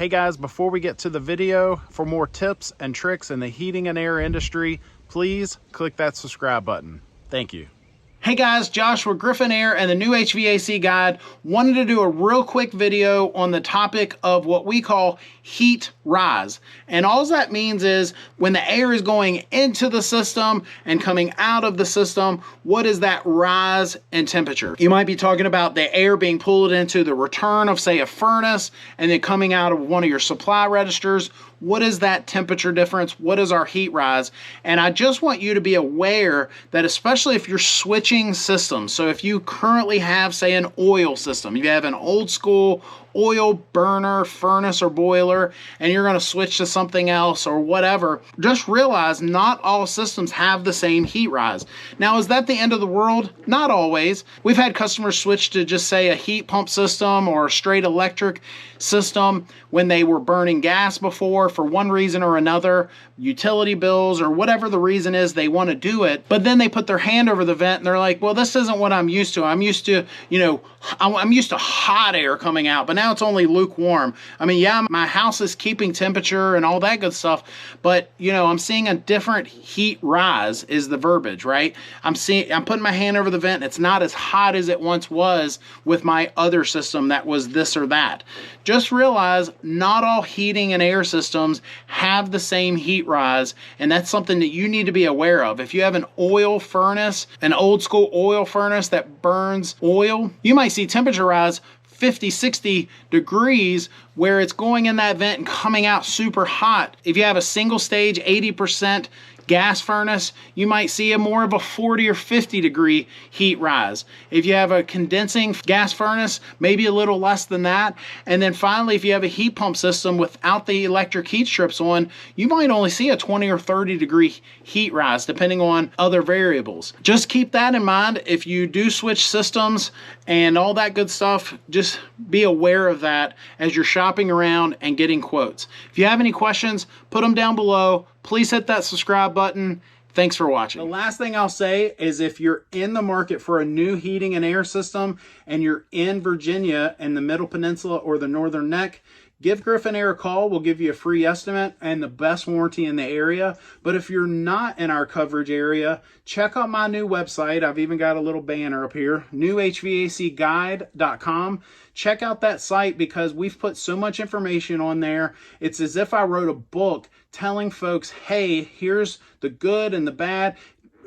Hey guys, before we get to the video, for more tips and tricks in the heating and air industry, please click that subscribe button. Thank you. Hey guys, Josh with Griffin Air and the new HVAC guide. Wanted to do a real quick video on the topic of what we call heat rise. And all that means is when the air is going into the system and coming out of the system, what is that rise in temperature? You might be talking about the air being pulled into the return of, say, a furnace and then coming out of one of your supply registers. What is that temperature difference? What is our heat rise? And I just want you to be aware that especially if you're switching systems, so if you currently have, say, an oil system, you have an old school oil burner, furnace, or boiler, and you're going to switch to something else or whatever, just realize not all systems have the same heat rise. Now, is that the end of the world? Not always. We've had customers switch to just say a heat pump system or a straight electric system when they were burning gas before for one reason or another, utility bills or whatever the reason is they want to do it, but then they put their hand over the vent and they're like, well, this isn't what I'm used to. I'm used to, I'm used to hot air coming out, but now it's only lukewarm. I mean, yeah, my house is keeping temperature and all that good stuff, but I'm seeing a different heat rise is the verbiage, right? I'm putting my hand over the vent. It's not as hot as it once was with my other system that was this or that. Just realize not all heating and air systems have the same heat rise, and that's something that you need to be aware of. If you have an oil furnace, an old school oil furnace that burns oil, you might see temperature rise 50, 60 degrees where it's going in that vent and coming out super hot. If you have a single stage 80% gas furnace, you might see more of a 40 or 50 degree heat rise. If you have a condensing gas furnace, maybe a little less than that. And then finally, if you have a heat pump system without the electric heat strips on, you might only see a 20 or 30 degree heat rise depending on other variables. Just keep that in mind. If you do switch systems and all that good stuff, just be aware of that as you're shopping around and getting quotes. If you have any questions, put them down below. Please hit that subscribe button. Thanks for watching. The last thing I'll say is if you're in the market for a new heating and air system and you're in Virginia and the Middle Peninsula or the Northern Neck, give Griffin Air a call. We'll give you a free estimate and the best warranty in the area. But if you're not in our coverage area, check out my new website. I've even got a little banner up here, newhvacguide.com. Check out that site because we've put so much information on there. It's as if I wrote a book telling folks, hey, here's the good and the bad.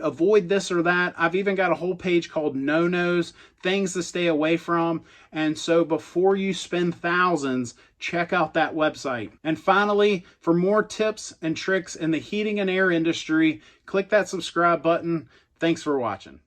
Avoid this or that. I've even got a whole page called no-nos, things to stay away from. And so before you spend thousands, check out that website. And finally, for more tips and tricks in the heating and air industry, click that subscribe button. Thanks for watching.